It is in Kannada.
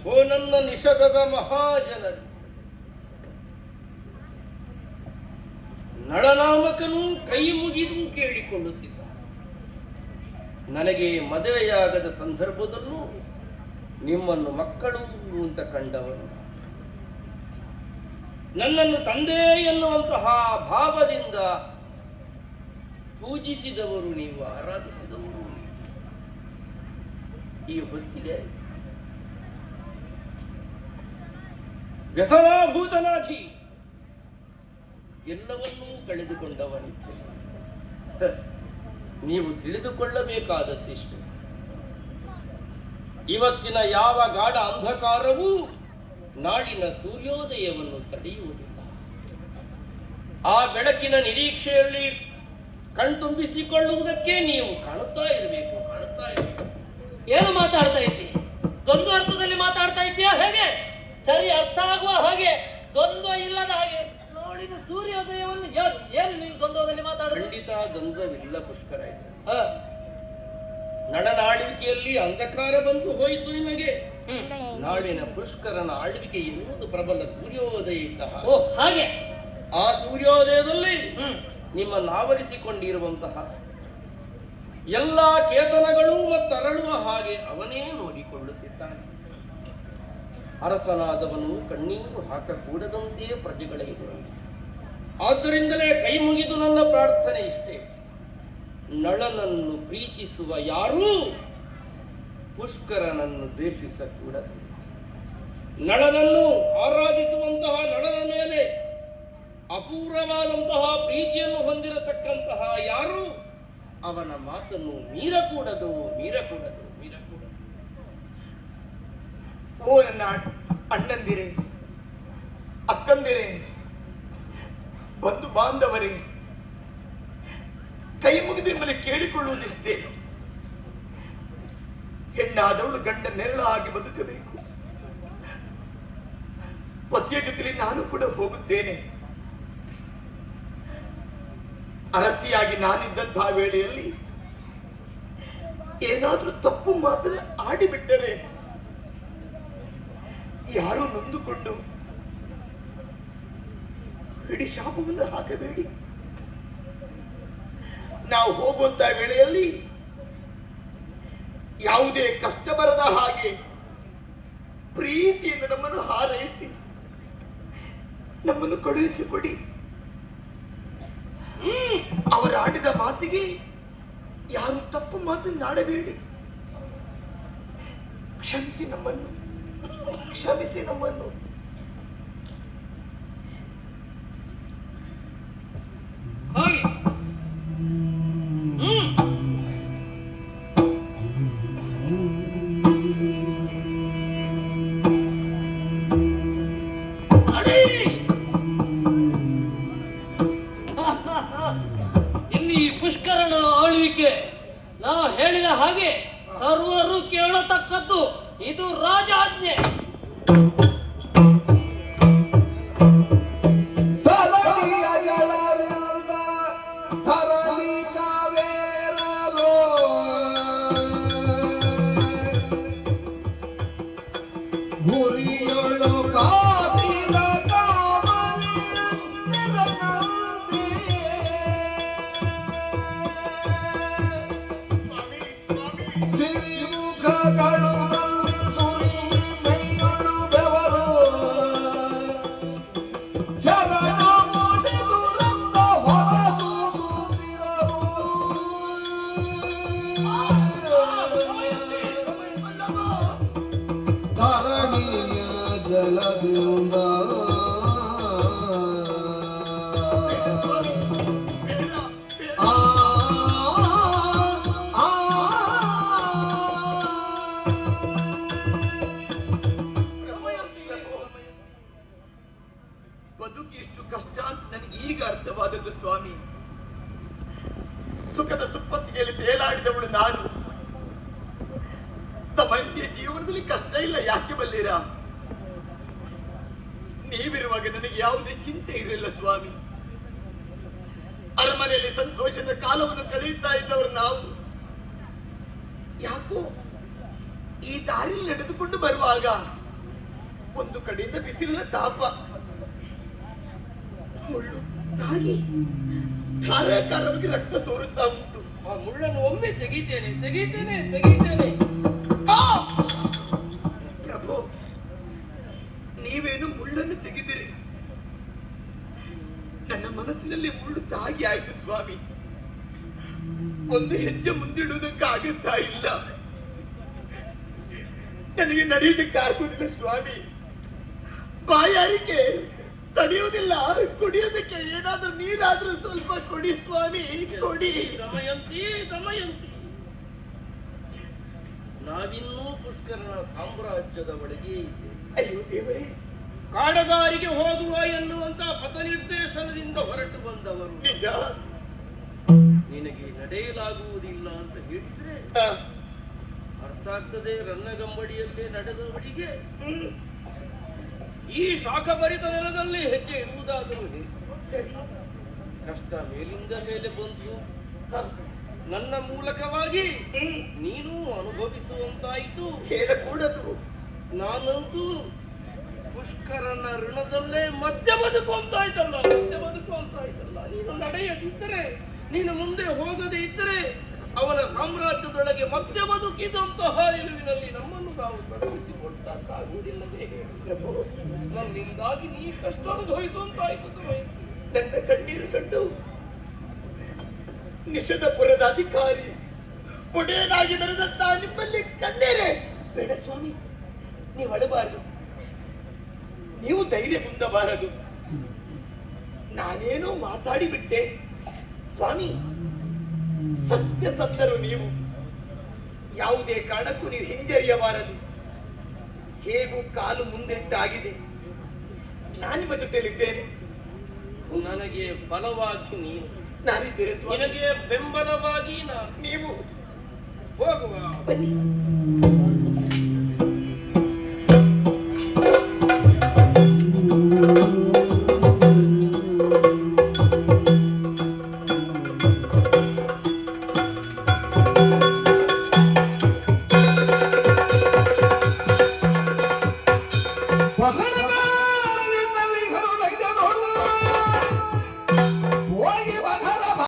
ಓ ನನ್ನ ನಿಷಧದ ಮಹಾಜನರು, ನಳನಾಮಕನು ಕೈ ಮುಗಿದು ಕೇಳಿಕೊಳ್ಳುತ್ತಿದ್ದ. ನನಗೆ ಮದುವೆಯಾಗದ ಸಂದರ್ಭದಲ್ಲೂ ನಿಮ್ಮನ್ನು ಮಕ್ಕಳು ಅಂತ ಕಂಡವನು, ನನ್ನನ್ನು ತಂದೆ ಎನ್ನುವಂತಹ ಭಾವದಿಂದ ಪೂಜಿಸಿದವರು ನೀವು, ಆರಾಧಿಸಿದವರು ನೀವು. ಈ ಹೊತ್ತಿಗೆ ವ್ಯಸನಾಭೂತನಾಗಿ ಎಲ್ಲವನ್ನೂ ಕಳೆದುಕೊಂಡವನಿದ್ದೆ. ನೀವು ತಿಳಿದುಕೊಳ್ಳಬೇಕಾದದ್ದಿಷ್ಟು, ಇವತ್ತಿನ ಯಾವ ಗಾಢ ಅಂಧಕಾರವೂ ನಾಳಿನ ಸೂರ್ಯೋದಯವನ್ನು ತಡೆಯುವುದಿಲ್ಲ. ಆ ಬೆಳಕಿನ ನಿರೀಕ್ಷೆಯಲ್ಲಿ ಕಣ್ತುಂಬಿಸಿಕೊಳ್ಳುವುದಕ್ಕೆ ನೀವು ಕಾಣುತ್ತಾ ಇರಬೇಕು. ಏನು ಮಾತಾಡ್ತಾ ಇದ್ದಿ? ದ್ವಂದ್ವ ಅರ್ಥದಲ್ಲಿ ಮಾತಾಡ್ತಾ ಇದ್ದೀಯಾ? ಹೇಗೆ ಸರಿ ಅರ್ಥ ಆಗುವ ಹಾಗೆ, ದ್ವಂದ್ವ ಇಲ್ಲದ ಹಾಗೆ. ನಾಳಿನ ಸೂರ್ಯೋದಯವನ್ನು ಏನು ನೀವು ದ್ವಂದ್ವದಲ್ಲಿ ಮಾತಾಡೋದು? ಖಂಡಿತ ದ್ವಂದ್ವವಿಲ್ಲ ಪುಷ್ಕರ. ನಳನಾಳ್ವಿಕೆಯಲ್ಲಿ ಅಂಧಕಾರ ಬಂದು ಹೋಯಿತು ನಿಮಗೆ. ನಾಳಿನ ಪುಷ್ಕರನ ಆಳ್ವಿಕೆ ಎನ್ನುವುದು ಪ್ರಬಲ ಸೂರ್ಯೋದಯ ಇದ್ದ. ಓ ಹಾಗೆ. ಆ ಸೂರ್ಯೋದಯದಲ್ಲಿ ನಿಮ್ಮನ್ನಾವರಿಸಿಕೊಂಡಿರುವಂತಹ ಎಲ್ಲ ಚೇತನಗಳು ಮತ್ತು ಅರಳುವ ಹಾಗೆ ಅವನೇ ನೋಡಿಕೊಳ್ಳುತ್ತಿದ್ದಾನೆ. ಅರಸನಾದವನು ಕಣ್ಣೀರು ಹಾಕಕೂಡದಂತೆ ಪ್ರಜೆಗಳಿಗೆ. ಆದ್ದರಿಂದಲೇ ಕೈ ಮುಗಿದು ನನ್ನ ಪ್ರಾರ್ಥನೆ ಇಷ್ಟೇ, ನಳನನ್ನು ಪ್ರೀತಿಸುವ ಯಾರೂ ಪುಷ್ಕರನನ್ನು ದ್ವೇಷಿಸಕೂಡದು. ನಳನನ್ನು ಆರಾಧಿಸುವಂತಹ, ನಳನ ಮೇಲೆ ಅಪೂರ್ವವಾದಂತಹ ಪ್ರೀತಿಯನ್ನು ಹೊಂದಿರತಕ್ಕಂತಹ ಯಾರು ಅವನ ಮಾತನ್ನು ಮೀರಕೂಡದು. ಓ ನನ್ನ ಅಣ್ಣಂದಿರೇ, ಅಕ್ಕಂದಿರೇ, ಬಂಧು ಬಾಂಧವರೇ, ಕೈ ಮುಗಿದು ನಿಮ್ಮಲ್ಲಿ ಕೇಳಿಕೊಳ್ಳುವುದಿಷ್ಟೇ, ಹೆಣ್ಣಾದವಳು ಗಂಡ ನೆರಳಾಗಿ ಬದುಕಬೇಕು. ಪತಿಯ ಜೊತೆಲಿ ನಾನು ಕೂಡ ಹೋಗುತ್ತೇನೆ. ಅರಸಿಯಾಗಿ ನಾನಿದ್ದಂತಹ ವೇಳೆಯಲ್ಲಿ ಏನಾದ್ರೂ ತಪ್ಪು ಮಾತನ್ನು ಆಡಿಬಿಟ್ಟರೆ ಯಾರೂ ನೊಂದುಕೊಂಡು ಇಡೀ ಶಾಪವನ್ನು ಹಾಕಬೇಡಿ. ನಾವು ಹೋಗುವಂತಹ ವೇಳೆಯಲ್ಲಿ ಯಾವುದೇ ಕಷ್ಟ ಬರದ ಹಾಗೆ ಪ್ರೀತಿಯಿಂದ ನಮ್ಮನ್ನು ಹಾರೈಸಿ ನಮ್ಮನ್ನು ಕಳುಹಿಸಿಕೊಡಿ. ಅವರು ಆಡಿದ ಮಾತಿಗೆ ಯಾರು ತಪ್ಪು ಮಾತನ್ನಾಡಬೇಡಿ. ಕ್ಷಮಿಸಿ ನಮ್ಮನ್ನು. ಹಾಗೆ ಇನ್ನು ಈ ಪುಷ್ಕರನ ಆಳ್ವಿಕೆ ನಾವು ಹೇಳಿದ ಹಾಗೆ ಸರ್ವರು ಕೇಳತಕ್ಕದ್ದು. ಇದು ರಾಜಾಜ್ಞೆ. ಬದುಕು ಎಷ್ಟು ಕಷ್ಟ ಅಂತ ನನಗೆ ಈಗ ಅರ್ಥವಾದದ್ದು ಸ್ವಾಮಿ. ಸುಖದ ಸುಪ್ಪತ್ತಿಗೆಯಲ್ಲಿ ತೇಲಾಡಿದವಳು ನಾನು. ತಮ್ಮಂತೆಯ ಜೀವನದಲ್ಲಿ ಕಷ್ಟ ಇಲ್ಲ, ಯಾಕೆ ಬಲ್ಲಿರಾ? ನೀವಿರುವಾಗ ನನಗೆ ಯಾವುದೇ ಚಿಂತೆ ಇರಲಿಲ್ಲ ಸ್ವಾಮಿ. ಅರಮನೆಯಲ್ಲಿ ಸಂತೋಷದ ಕಾಲವನ್ನು ಕಳೆಯುತ್ತಾ ಇದ್ದವರು ನಾವು. ಯಾಕೋ ಈ ದಾರಿಯಲ್ಲಿ ನಡೆದುಕೊಂಡು ಬರುವಾಗ ಒಂದು ಕಡೆಯಿಂದ ಬಿಸಿಲಿನ ತಾಪ, ಮುಳ್ಳು ತಾಗಿ ಧಾರಾಕಾರವಾಗಿ ರಕ್ತ ಸೋರುತ್ತಾ ಉಂಟು. ಆ ಮುಳ್ಳನ್ನು ಒಮ್ಮೆ ತೆಗೀತೇನೆ. ಆ! ಪ್ರಭು, ನೀವೇನು ಮುಳ್ಳನ್ನು ತೆಗೆದಿರಿ, ನನ್ನ ಮನಸ್ಸಿನಲ್ಲಿ ಮುಳ್ಳು ತಾಗಿ ಆಯ್ತು ಸ್ವಾಮಿ. ಒಂದು ಹೆಜ್ಜೆ ಮುಂದಿಡುವುದಕ್ಕಾಗುತ್ತಾ ಇಲ್ಲ, ನನಗೆ ನಡೆಯುವುದಕ್ಕಾಗುವುದಿಲ್ಲ ಸ್ವಾಮಿ. ಬಾಯಾರಿಕೆ ತಡೆಯುವುದಿಲ್ಲ, ಕುಡಿಯೋದಕ್ಕೆ ಏನಾದ್ರೂ ನೀರಾದ್ರೂ ಸ್ವಲ್ಪ ಕೊಡಿ ಸ್ವಾಮಿ, ಕೊಡಿ. ದಮಯಂತಿ, ನಾವಿನ್ನೂ ಪುಷ್ಕರನ ಸಾಮ್ರಾಜ್ಯದ ಒಳಗೆ ಇದ್ದೇವೆ. ಅಯ್ಯೋ ದೇವರೇ, ಕಾಡದಾರಿಗೆ ಹೋಗುವ ಎನ್ನುವಂತ ಪಥನಿರ್ದೇಶನದಿಂದ ಹೊರಟು ಬಂದವರು. ನಿಜ. ನಿನಗೆ ನಡೆಯಲಾಗುವುದಿಲ್ಲ ಅಂತ ಹೇಳಿದ್ರೆ ಅರ್ಥ ಆಗ್ತದೆ. ರನ್ನಗಂಬಡಿಯಲ್ಲೇ ನಡೆದವರಿಗೆ ಈ ಶಾಖಭರಿತ ನೆಲದಲ್ಲಿ ಹೆಜ್ಜೆ ಇಡುವುದಾದರೂ ಸರಿ. ಕಷ್ಟ ಮೇಲಿಂದ ಮೇಲೆ ಬಂತು, ನನ್ನ ಮೂಲಕವಾಗಿ ನೀನು ಅನುಭವಿಸುವಂತಾಯಿತು. ಹೇಳಕೂಡದು. ನಾನಂತೂ ಪುಷ್ಕರನ ಋಣದಲ್ಲೇ ಮಧ್ಯ ಬದುಕುವಂತಾಯ್ತಲ್ಲ. ನೀನು ನಡೆಯದಿದ್ದರೆ, ನೀನು ಮುಂದೆ ಹೋಗದೆ ಇದ್ದರೆ ಅವನ ಸಾಮ್ರಾಜ್ಯದೊಳಗೆ ಮಧ್ಯ ಬದುಕಿದಂತಹ ನಿಲುವಿನಲ್ಲಿ ನಮ್ಮನ್ನು ನಾವು ತೊಡಗಿಸಿಕೊಳ್ತಾಗುವುದಿಲ್ಲವೇ? ನನ್ನಿಂದಾಗಿ ನೀ ಕಷ್ಟ ಅನುಭವಿಸುವಂತಾಯ್ತು. ನನ್ನ ಕಣ್ಣೀರು ಕಂಡು ನಿಷಧಪುರದ ಅಧಿಕಾರಿ ಒಡೆಯನಾಗಿ ಬೆರೆದಂತ ನಿಮ್ಮಲ್ಲಿ ಕಣ್ಣೀರೇ ಬೇಡ ಸ್ವಾಮಿ. ನೀವು ಅಳಬಾರದು, ನೀವು ಧೈರ್ಯ ಹೊಂದಬಾರದು. ನಾನೇನೋ ಮಾತಾಡಿಬಿಟ್ಟೆ ಸ್ವಾಮಿ. ಸತ್ಯಸಂಧರು ನೀವು, ಯಾವುದೇ ಕಾರಣಕ್ಕೂ ನೀವು ಹಿಂಜರಿಯಬಾರದು. ಹೇಗೂ ಕಾಲು ಮುಂದಿಟ್ಟಾಗಿದೆ, ನಾನು ನಿಮ್ಮ ಜೊತೆಯಲ್ಲಿದ್ದೇನೆ. ನನಗೆ ಬಲವಾಗಿ ನೀನು, ನಾನಿದ್ದೇನೆ ಸ್ವಾಮಿ. ನಿನಗೆ ಬೆಂಬಲವಾಗಿ ನಾನು. ನೀವು ಹೋಗುವ ಬನ್ನಿ.